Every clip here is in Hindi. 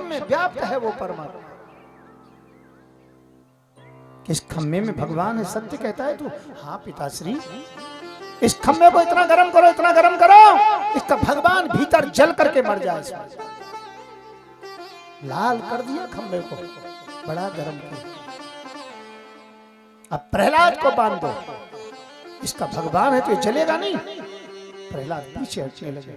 में व्याप्त है वो परमात्मा। इस खम्भे में भगवान है, सत्य कहता है तू? हाँ पिताश्री। इस खम्भे को इतना गर्म करो, इतना गर्म करो, इसका भगवान भीतर जल करके मर जाए। लाल कर दिया खम्भे को, बड़ा गर्म किया। अब प्रहलाद को बांध दो, इसका भगवान है तो ये जलेगा नहीं। प्रहलाद पीछे हटने लगे।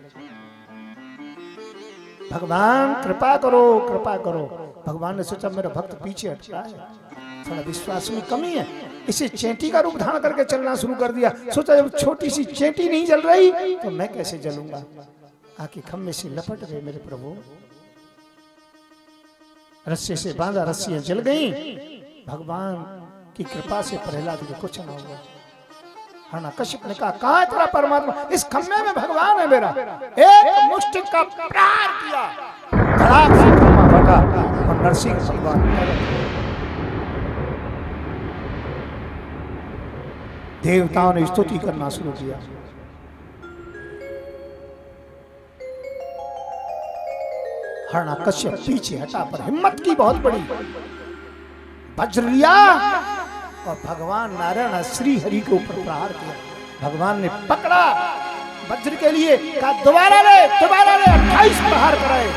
भगवान कृपा करो, कृपा करो। भगवान ने सोचा मेरा भक्त पीछे हट रहा है, थोड़ा विश्वास में कमी है, इसे चेंटी का रूप धारण करके चलना शुरू कर दिया। सोचा जब छोटी सी चेंटी नहीं जल रही तो मैं कैसे जलूंगा। आके खम्भे से लपट गए मेरे प्रभु, रस्से से बांधा, रस्सियां जल गई। भगवान की कृपा से प्रहलाद को कुछ न हुआ। हिरण्यकश्यप ने कहा कहां तेरा परमात्मा? इस खम्भे में भगवान है मेरा। एक मुष्टि का प्रहार किया, धड़ाक से खम्भा फटा और नरसिंह भगवान देवताओं ने स्तुति करना शुरू किया। हिरण्यकश्यप पीछे हटा, पर हिम्मत की बहुत बड़ी, वज्र लिया और भगवान नारायण श्री हरि के ऊपर प्रहार किया। भगवान ने पकड़ा वज्र के लिए, कहा दोबारा ले, दोबारा ले। 28 प्रहार कराए।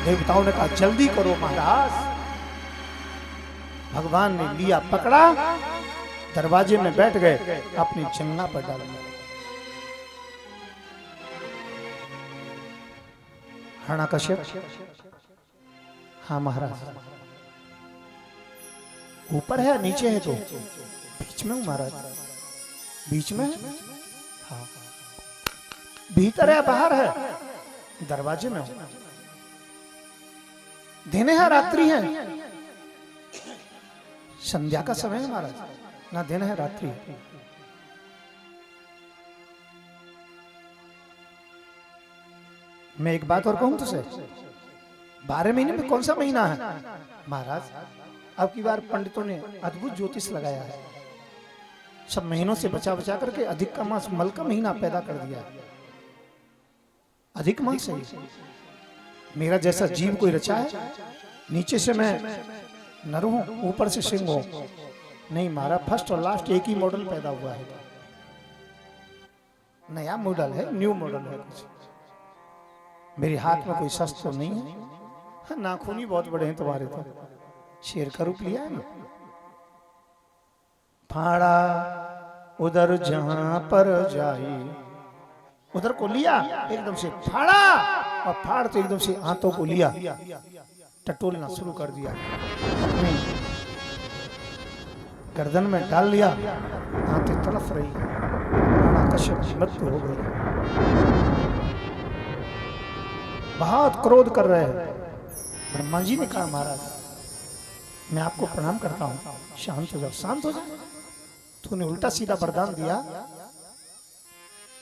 देवताओं ने कहा जल्दी करो महाराज। भगवान ने लिया, पकड़ा, दरवाजे में बैठ गए, अपनी जंघा पर डाल दिया। हिरण्यकश्यप, हाँ महाराज। ऊपर है नीचे है? तो बीच में हूं महाराज। बीच में? हाँ। भीतर है बाहर है? दरवाजे में हूं। दिन है रात्रि है? संध्या का समय है महाराज, ना दिन है रात्रि है। मैं एक बात और कहूं तुझसे, 12 महीने में कौन सा महीना है महाराज? अब की बार पंडितों ने अद्भुत ज्योतिष लगाया है, सब महीनों से बचा बचा करके अधिक का मास, मल का महीना पैदा कर दिया। अधिक मास है, मेरा जैसा जीव कोई रचा है? नीचे से मैं नर हूं, ऊपर से सिंह हूं? नहीं मारा, फर्स्ट और लास्ट एक ही मॉडल पैदा हुआ है। नया मॉडल है, न्यू मॉडल है कुछ। मेरे हाथ में कोई शस्त्र तो नहीं है, नाखून ही बहुत बड़े हैं तुम्हारे तो। शेर का रूप लिया है ना। फाड़ा उधर जहां पर जाए, उधर को लिया एकदम से, फाड़ा और फाड़ तो एकदम से हाथों को लिया, टटोलना शुरू कर दिया, अपनी गर्दन में डाल लिया, हाथें तड़फ रही। हिरण्यकश्यप की मृत्यु हो गई। बहुत क्रोध कर रहे हैं। ब्रह्मा जी ने कहा महाराज मैं आपको प्रणाम करता हूं, शांत हो जाओ, शांत हो जाओ। तूने उल्टा सीधा वरदान दिया,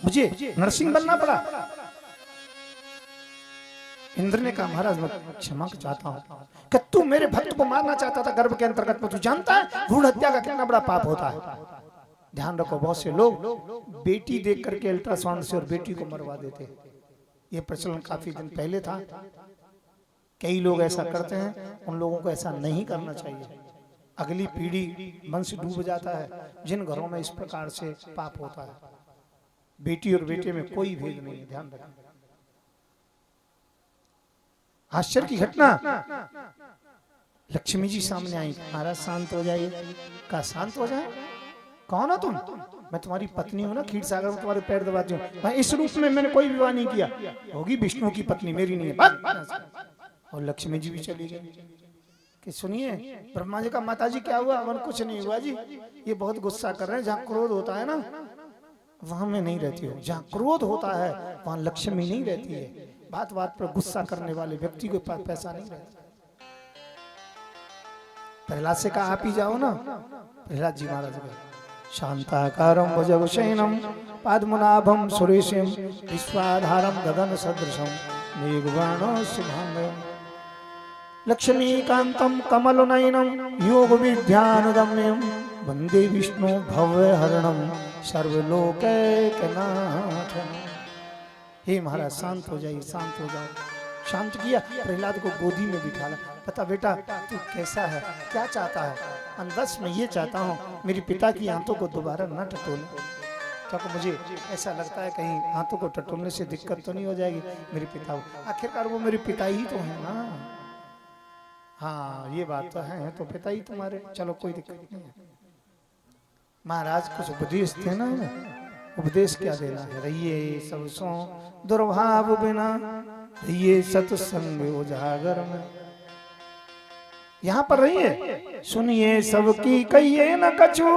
मुझे नरसिंह बनना पड़ा। इंद्र ने कहा महाराज मैं क्षमा चाहता हूं कि तू मेरे भक्त को मारना चाहता था गर्भ के अंतर्गत में। तू जानता है भ्रूण हत्या का कितना बड़ा पाप होता है। ध्यान रखो, बहुत से लोग बेटी देख करके अल्ट्रासाउंड से और बेटी को मरवा देते। ये प्रचलन काफी दिन पहले था, कई लोग ऐसा करते हैं। उन लोगों को ऐसा नहीं करना चाहिए। अगली पीढ़ी वंश डूब जाता है जिन घरों में इस प्रकार से पाप होता है। बेटी और बेटे में कोई भेद नहीं है, ध्यान रखना। आश्चर्य की घटना, लक्ष्मी जी सामने आई। महाराज शांत हो जाइए। कहा शांत हो जाए? कौन हो तुम? मैं तुम्हारी पत्नी हूं ना, खीर सागर में तुम्हारे पैर दबाती हूँ। भाई इस रूप में मैंने कोई विवाह नहीं किया। होगी विष्णु की पत्नी, मेरी नहीं है। और लक्ष्मी जी भी चली गई कि सुनिए ब्रह्मा जी का माता जी क्या हुआ? मन कुछ नहीं हुआ जी, ये बहुत गुस्सा कर रहे हैं। जहाँ क्रोध होता है ना वहां मैं नहीं रहती हूँ, जहाँ क्रोध होता है वहां लक्ष्मी नहीं रहती है। बात बात पर गुस्सा करने वाले व्यक्ति के पास पैसा नहीं रहता। प्रहलाद से कहा आप ही जाओ ना। प्रहलाद जी महाराज गए। शांताकारं भुजगशयनं पद्मनाभं सुरेशं विश्वाधारं गगन सदृशं मेघवर्णं शुभांगं लक्ष्मीकान्तं कमलनयनं योगविद्यानुगम्यं वन्दे विष्णु भव्यहरणं सर्वलोकैकनाथं। हे महाराज शांत हो जाइए, शांत हो जाओ, शांत किया, प्रहलाद को गोदी में बिठाला। बता बेटा तू कैसा है, क्या चाहता है? बस मैं ये चाहता हूँ मेरी पिता की आंतों को दोबारा न टटोले, क्योंकि मुझे ऐसा लगता है कहीं हाथों को टटोलने से दिक्कत तो नहीं हो जाएगी मेरे पिता को। आखिरकार वो मेरे पिता ही तो है ना। हाँ ये बात तो है, तो पिता ही तुम्हारे, चलो कोई दिक्कत नहीं है। महाराज कुछ उपदेश थे ना, उपदेश क्या देना है? रहिए सब सो दुर्भाव बिना, रहिए सत्संग उजागर में। यहाँ पर रहिए, सुनिए सबकी कहिए न कछु,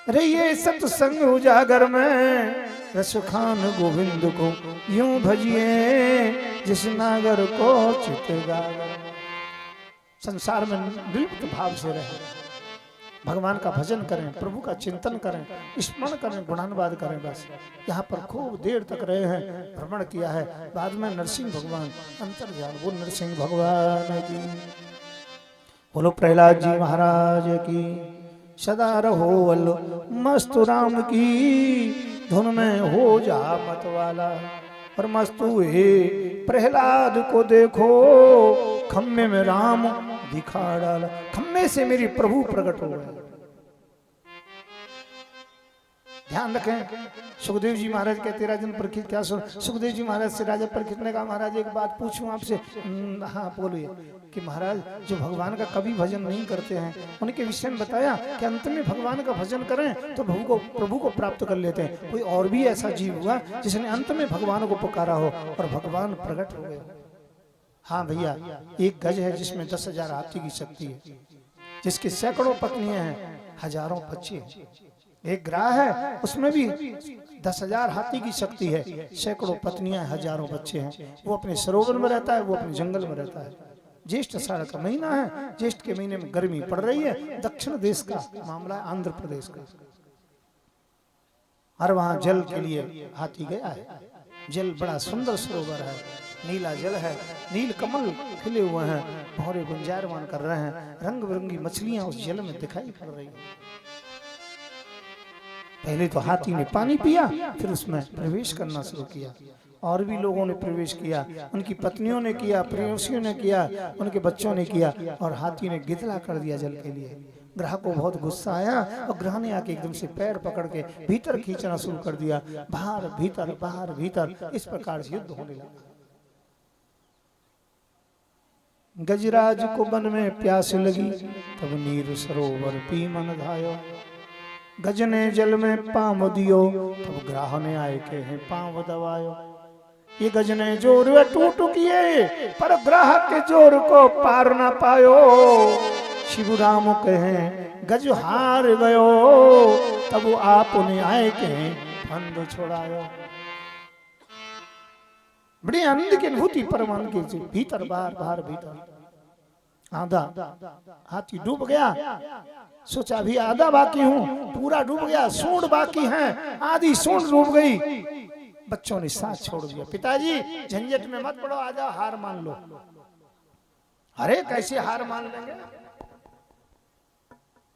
रहिए सत्संग उजागर में। रस खान गोविंद को यूं भजिए, जिस नागर को चित गागर। संसार में निर्लिप्त भाव से रहे, भगवान का भजन करें, प्रभु का चिंतन करें, स्मरण करें, गुणानुवाद करें। बस यहाँ पर खूब देर तक रहे हैं, भ्रमण किया है। बाद में नरसिंह भगवान अंतर्जान, वो नरसिंह भगवान की बोलो, प्रहलाद जी महाराज की सदा रहो वल्लो मस्तु राम की धुन में हो जा मत वाला। और मस्तु हे प्रहलाद को देखो, खम्मे में राम दिखा डाला। खम्मे से मेरी प्रभु प्रकट हो गए। ध्यान रखें, सुखदेव जी महाराज कहते राजन परीक्षित क्या सुन। सुखदेव जी महाराज से राजा परीक्षित ने कहा महाराज एक बात पूछूं आपसे। हाँ बोलिए। कि महाराज जो भगवान का कभी भजन नहीं करते हैं उनके विषय में बताया कि अंत में भगवान का भजन करें तो प्रभु को प्राप्त कर लेते हैं। कोई और भी ऐसा जीव हुआ जिसने अंत में भगवान को पुकारा हो और भगवान प्रकट हो गए? हाँ भैया, एक गज है जिसमें 10,000 हाथी की शक्ति है, जिसकी सैकड़ों पत्नियां हैं, हजारों बच्चे हैं। एक ग्राह है उसमें भी 10,000 हाथी की शक्ति है, सैकड़ों पत्नियां, हजारों बच्चे हैं। वो अपने सरोवर में रहता है, वो अपने जंगल में रहता है। ज्येष्ठ आषाढ़ का महीना है, ज्येष्ठ के महीने में गर्मी पड़ रही है। दक्षिण देश का मामला है, आंध्र प्रदेश का। और वहां जल के लिए हाथी गया है। जल बड़ा सुंदर सरोवर है, नीला जल है, नील कमल खिले हुए हैं, भौरे गुंजायमान कर रहे हैं, रंग बिरंगी मछलियां उस जल में दिखाई पड़ रही हैं। पहले तो हाथी ने पानी पिया, फिर उसमें प्रवेश करना शुरू किया। और भी लोगों ने प्रवेश किया, उनकी पत्नियों ने किया, प्रेयसियों ने किया, उनके बच्चों ने किया, और हाथी ने गिदला कर दिया जल के लिए। ग्रह को बहुत गुस्सा आया और ग्रह ने आके एकदम से पैर पकड़ के भीतर खींचना शुरू कर दिया। बाहर भीतर, बाहर भीतर, इस प्रकार से युद्ध होने लगा। गजराज को वन में प्यास लगी, तब नीर सरोवर पी मन धायो। गज ने जल में पाँव दियो, तब ग्राह ने आए के हैं पाँव दबायो। ये गज ने जोर टूट किए, पर ग्राह के जोर को पार ना पायो। शिव राम कहें गज हार गयो, तब आपने आए के फंद छोड़ायो। बड़ी आनंद की अनुभूति परमान की, भीतर बाहर, बाहर भीतर। आधा हाथी डूब गया, सोचा अभी आधा बाकी हूँ, पूरा डूब गया, सूंड बाकी है, आधी सूंड डूब गई। बच्चों ने साथ छोड़ दिया। पिताजी झंझट में मत पड़ो, आ जाओ, हार मान लो। अरे कैसे हार मान लेंगे?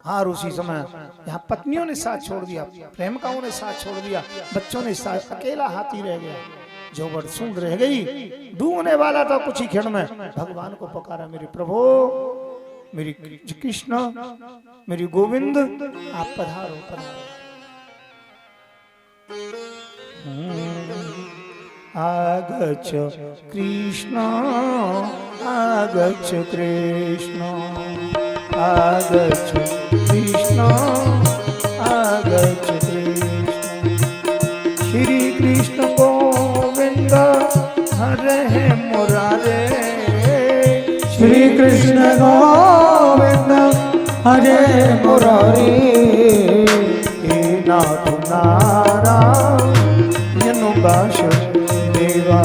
हार उसी समय यहाँ पत्नियों ने साथ छोड़ दिया, प्रेमिकाओं ने साथ छोड़ दिया, बच्चों ने साथ, अकेला हाथी रह गया। जो बड़ सूंड रह गई, डूबने वाला था कुछ ही क्षण में। भगवान को पुकारा, मेरे प्रभु, मेरी कृष्ण, मेरी गोविंद, आप पधारो पधारो। आगच्छ कृष्ण, आगच्छ कृष्ण, आगच्छ कृष्ण, आगच्छ कृष्ण। श्री कृष्ण गोविंद हरे मुरारे, श्री कृष्ण गोविंद हरे मुरारी। हे नाथ नारायण वासुदेवा,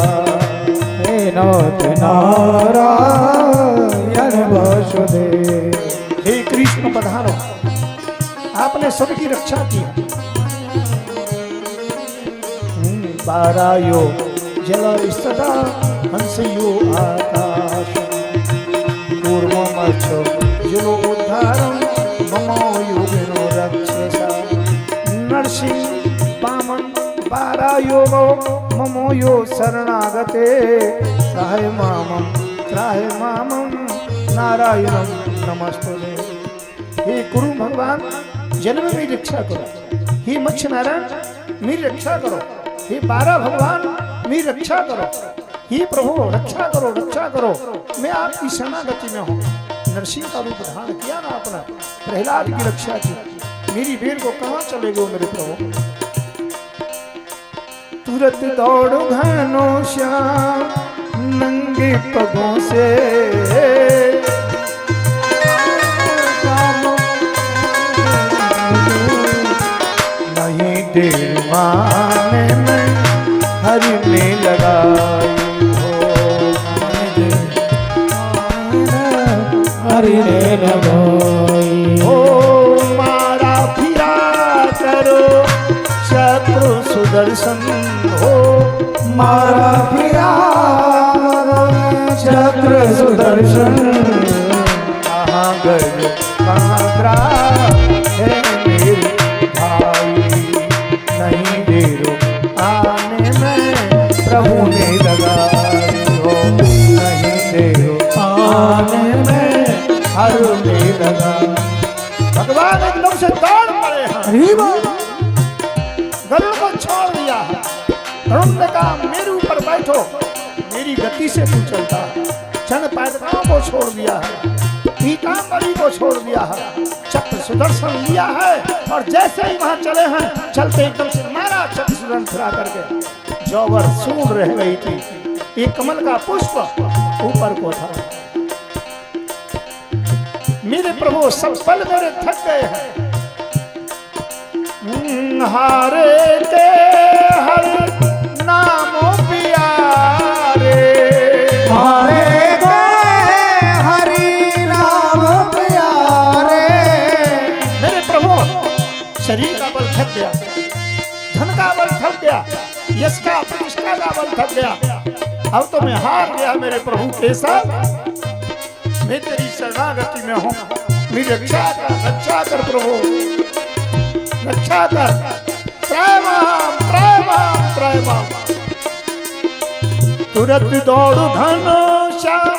हे नाथ नारायण वासुदेव। हे कृष्ण पधारो, आपने सबकी रक्षा की। बारायो जल सदा हंसयो आकाश, कूर्ममच्छ जलो उद्धारम ममो योगिनो रक्षसा। नरसिंह वामन बारायो ममो यो शरणागते त्राहि मामं नारायणं नमस्तुते। हे गुरु भगवान जन्म में रक्षा करो, हे मच्छ नारायण मेरी रक्षा करो, हे 12 भगवान मेरी रक्षा करो, हे प्रभु रक्षा करो रक्षा करो। मैं आपकी शरणागति में हूँ। नरसिंह का रूप धारण किया ना अपना, प्रहलाद की रक्षा की। मेरी बेर को कहाँ चले गए मेरे प्रभु। तुरंत दौड़ घनो श्याम नंगे पगों से, नहीं देर माने में हरि ने लगाई हरि ने लगाई हो। मारा फिरा करो शत्रु सुदर्शन हो, मारा फिरा चक्र सुदर्शन। कहाँ गए कहाँ ग्राह है मेरे भाई, नहीं देरो आने में प्रभु ने लगाई हो, नहीं देरो आने में हर ने लगा। भगवान एकदम से दौड़ पड़े हैं, गरुड़ को छोड़ दिया है। गरुड़ ने कहा मेरे ऊपर बैठो, मेरी गति से तू चलता है। क्षण पादुकाओं को छोड़ दिया है, पीतांबरी को छोड़ दिया है, चक्र सुदर्शन लिया है और जैसे ही वहां चले हैं चलते एकदम से मारा चक्र सुदर्शन फिरा करके। जौवर सूंड रह गई थी, एक कमल का पुष्प ऊपर को था। मेरे प्रभु सब पल मेरे थक गए हैं। हारे के हर नामों प्यारे, हारे के हरि नाम प्यारे। मेरे प्रभु शरीर का बल थक गया, धन का बल थक गया, यश का प्रतिष्ठा का बल थक गया। अब तो मैं हार गया मेरे प्रभु के साथ। मैं तेरी शरणागति में हूँ, मेरी रक्षा कर प्रभु, रक्षा कर। त्रैमाम त्रैमाम त्रैमाम। तुरंत दौड़ घनश्याम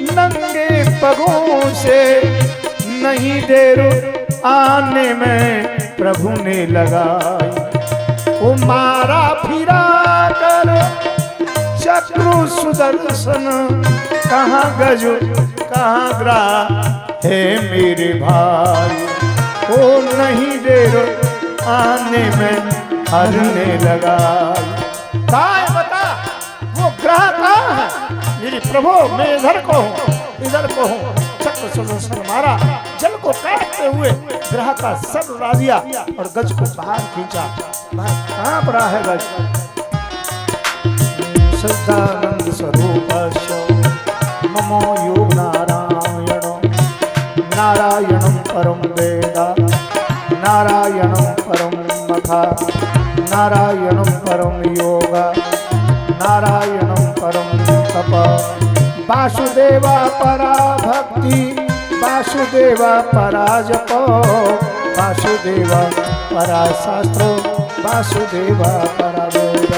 नंगे पगों से, नहीं देर आने में प्रभु ने लगाई। वो मारा फिरा कर चक्रु सुदर्शन, कहाँ गजो कहाँ ग्रा है मेरे भाई। ओ नहीं देर आने में हरने लगाई। कहाँ है बता, वो ग्रह कहाँ है मेरे प्रभु। मैं इधर को हूँ, इधर को हूँ। चक्र सुदर्शन मारा, जल को काटते हुए ग्रह का सर उड़ा दिया और गज को बाहर खींचा। कहाँ पर है गज। सच्चिदानंद स्वरूप ममो योग नारायणं परम वेदा, नारायणं परम मखा, नारायणं परम योगा, नारायणं परम तप। वासुदेवा परा भक्ति, वासुदेवा परा जप, वासुदेवा परा शास्त्र, वासुदेवा परा वेद।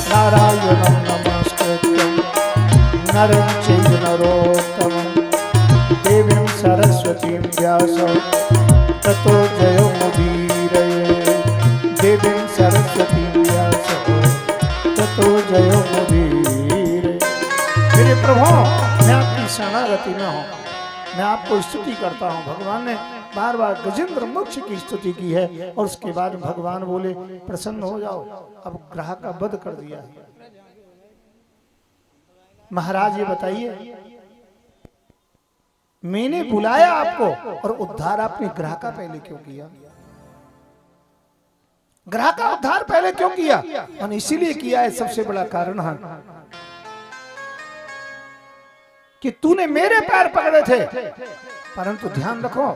नारायणं नमस्कृत्यं नरं चैव नरोत्तमं, देवीं सरस्वतीं व्यासं ततो जयमुदीरये। देवीं सरस्वतीं व्यासं ततो जयमुदीरये। मेरे प्रभु मैं आपकी शरणागति में हूँ, मैं आपको स्तुति करता हूँ। भगवान ने बार बार गजेंद्र मोक्ष की स्तुति की है और उसके बाद भगवान बोले प्रसन्न हो जाओ, अब ग्रह का वध कर दिया है। महाराज ये बताइए, मैंने बुलाया आपको और उद्धार आपने ग्रह का पहले क्यों किया? ग्रह का उद्धार पहले क्यों किया? और इसीलिए किया है, सबसे बड़ा कारण है कि तूने मेरे पैर पकड़े थे, परंतु ध्यान रखो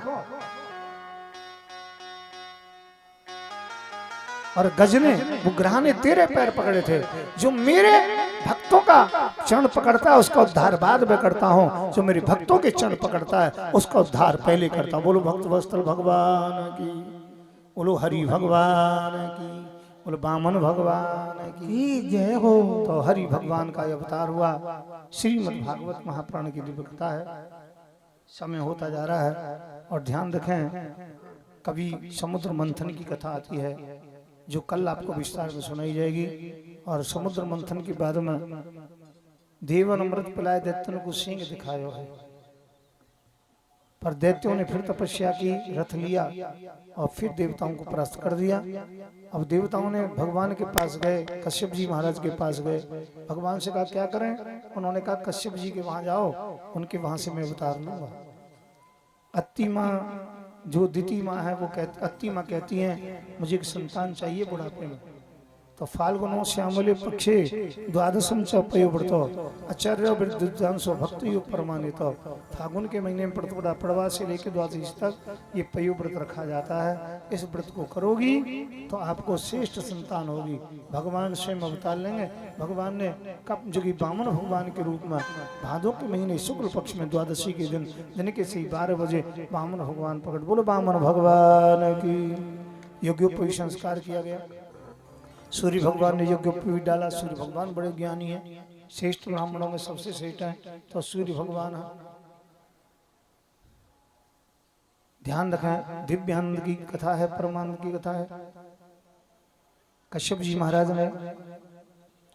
और गज ने, वो ग्रह ने तेरे पैर पकड़े थे। जो मेरे भक्तों का चरण पकड़ता है उसका उद्धार बाद में करता हूँ, जो मेरे भक्तों के चरण पकड़ता है उसका उद्धार पहले करता हूँ। बोलो भक्त वत्सल भगवान की, बोलो हरि भगवान की, बोले बामन भगवान की जय हो। तो हरि भगवान का ये अवतार हुआ। श्रीमद् भागवत महापुराण की दिव्य कथा है। समय होता जा रहा है और ध्यान रखें, कभी समुद्र मंथन की कथा आती है जो कल आपको विस्तार में सुनाई जाएगी। और समुद्र मंथन के बाद में देवन अमृत पिलाए दैत्यों को सिंह दिखायो है, पर दैत्यों ने फिर तपस्या की, रथ लिया और फिर देवताओं को परास्त कर दिया। अब देवताओं ने भगवान के पास गए, कश्यप जी महाराज के पास गए, भगवान से कहा क्या करें। उन्होंने कहा कश्यप जी के वहां जाओ, उनके वहां से मैं अवतार लूंगा। अत्ति माँ जो दिति माँ है वो अत्ति माँ कहती हैं मुझे एक संतान चाहिए बुढ़ापे में। तो फाल्गुनो श्यामले पक्षे द्वादशम च पयोव्रतो आचार्य विद्वांसो भक्त योग परमानित। फागुन के महीने में प्रतिपदा पड़वा से लेकर द्वादश तक ये पयोव्रत रखा जाता है। इस व्रत को करोगी तो आपको श्रेष्ठ संतान होगी। भगवान स्वयं अवतार लेंगे। भगवान ने कब जो कि बामन भगवान के रूप में भादों के महीने शुक्ल पक्ष में द्वादशी के दिन के से 12 बजे बामन भगवान प्रकट। बोलो बामन भगवान की। यज्ञोपवीत संस्कार किया गया। सूर्य भगवान ने यज्ञोपवीत डाला। सूर्य भगवान बड़े ज्ञानी है, श्रेष्ठ ब्राह्मणों में सबसे श्रेष्ठ है, तो सूर्य भगवान है। ध्यान रखें, दिव्यानंद की कथा है, परमानंद की कथा है। कश्यप जी महाराज ने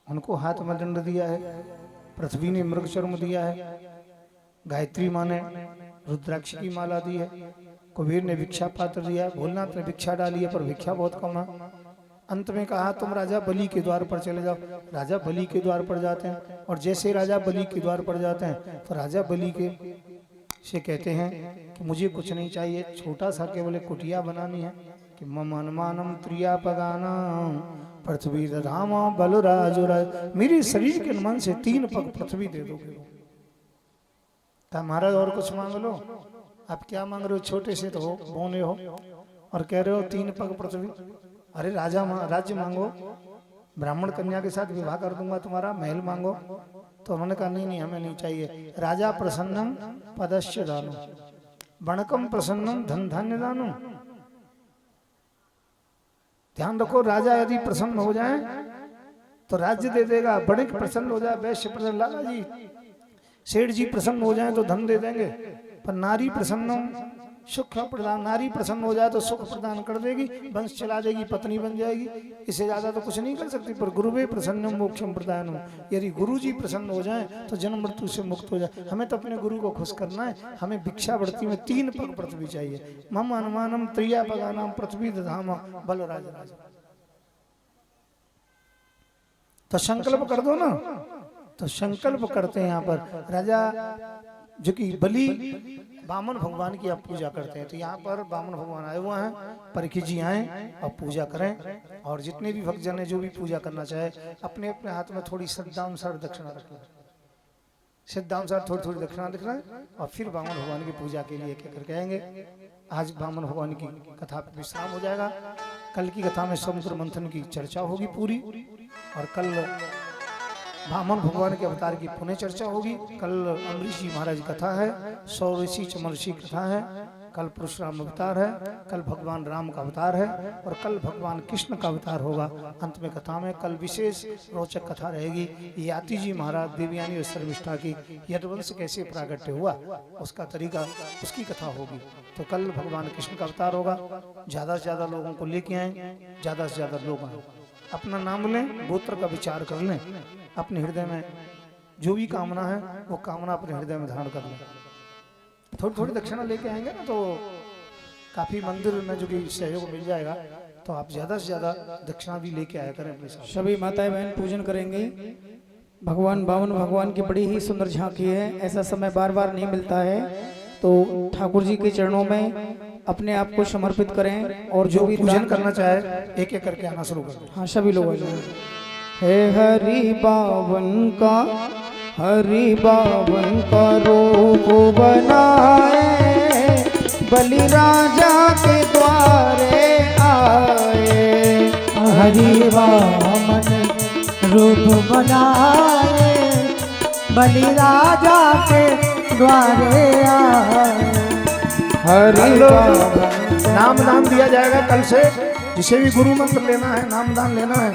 उनको हाथ में दंड दिया है, पृथ्वी ने मृग चर्म दिया है, गायत्री माँ ने रुद्राक्ष की माला दी है, कुबेर ने भिक्षा पात्र दिया, भोलनाथ ने भिक्षा डाली है पर भिक्षा बहुत कम है। अंत में कहा तुम राजा बलि के द्वार पर चले जाओ। राजा बलि के द्वार पर जाते हैं और जैसे राजा बलि के द्वार पर जाते हैं तो राजा बलि के से कहते हैं कि मुझे कुछ नहीं चाहिए, छोटा सा केवल कुटिया बनानी है कि मम अनुमानम त्रियापगानाम पृथ्वी धाम बलराज। मेरे शरीर के अनुमान से 3 पग पृथ्वी दे दोगे। कहा महाराज और कुछ मांग लो। आप क्या मांग रहे हो, छोटे से तो हो, बोने हो और कह रहे हो 3 पग पृथ्वी। अरे राज्य मांगो, ब्राह्मण कन्या के साथ विवाह कर दूंगा तुम्हारा, महल मांगो। तो उन्होंने कहा नहीं हमें नहीं चाहिए। राजा प्रसन्नम पदस्य दानो वणकम प्रसन्नम धन धान्य दानो। ध्यान रखो, राजा यदि प्रसन्न हो जाए तो राज्य दे देगा, बणिक प्रसन्न हो जाए, वैश्य प्रसन्न, लाला जी सेठ जी प्रसन्न हो जाए तो धन दे देंगे, पर नारी प्रसन्नम सुख प्रदान, नारी प्रसन्न हो जाए तो सुख प्रदान कर देगी, वंश चला देगी, पत्नी बन जाएगी। इससे ज्यादा तो कुछ नहीं कर सकती। पर गुरुवे प्रसन्नम मोक्षम प्रदान। यदि गुरु जी प्रसन्न हो जाए तो जन्म मृत्यु से मुक्त हो जाए। हमें तो अपने गुरु को खुश करना है। हमें भिक्षावृत्ति में 3 पग पृथ्वी चाहिए। मम अनुमानम त्रियापगानाम पृथ्वी दधाम बलराज राज। तो संकल्प कर दो ना। तो संकल्प करते हैं यहाँ पर राजा जो कि बलि बामन भगवान की आप पूजा करते हैं। तो यहाँ पर बामन भगवान आए हुए हैं, परीक्षित जी आए और पूजा करें। और जितने भी भक्तजन है जो भी पूजा करना चाहे अपने अपने हाथ में थोड़ी श्रद्धानुसार दक्षिणा रखना, श्रद्धानुसार थोड़ी थोड़ी दक्षिणा रखना और फिर बामन भगवान की पूजा के लिए कहकर कहेंगे। आज बामन भगवान की कथा पर विश्राम हो जाएगा। कल की कथा में समुद्र मंथन की चर्चा होगी पूरी, और कल बामन भगवान के अवतार की पुनः चर्चा होगी। कल अम्बरीश जी महाराज कथा है, 100 ऋषि चमर्षि कथा है, कल परशुराम अवतार है, कल भगवान राम का अवतार है और कल भगवान कृष्ण का अवतार होगा। अंत में कथा में कल विशेष रोचक कथा रहेगी। याति जी महाराज देवयानी और शर्मिष्ठा की यदुवंश कैसे प्रागट्य हुआ उसका तरीका, उसकी कथा होगी। तो कल भगवान कृष्ण का अवतार होगा। ज्यादा से ज्यादा लोगों को लेके आए, ज्यादा से ज्यादा लोग आए, अपना नाम लें, गोत्र का विचार कर लें, अपने हृदय में जो भी कामना है वो कामना अपने हृदय में धारण कर लें। थोड़ी थोड़ी दक्षिणा लेके आएंगे ना तो काफी मंदिर में जो कि सहयोग मिल जाएगा। तो आप ज्यादा से ज्यादा दक्षिणा भी लेके आया करें अपने साथ। सभी माताएं बहन पूजन करेंगे। भगवान बामन भगवान की बड़ी ही सुंदर झांकी है। ऐसा समय बार बार नहीं मिलता है। तो ठाकुर जी के चरणों में अपने आप को समर्पित करें और जो भी पूजन करना चाहे एक एक करके आना शुरू करें। हाँ सभी लोग हे हरि बावन का, हरि बावन का रूप बनाए, बलि राजा के द्वारे आए। हरि बामन रूप बनाए, बलि राजा के द्वारे आए। हरि नाम दिया जाएगा कल से। जिसे भी गुरु मंत्र लेना है, नामदान लेना है,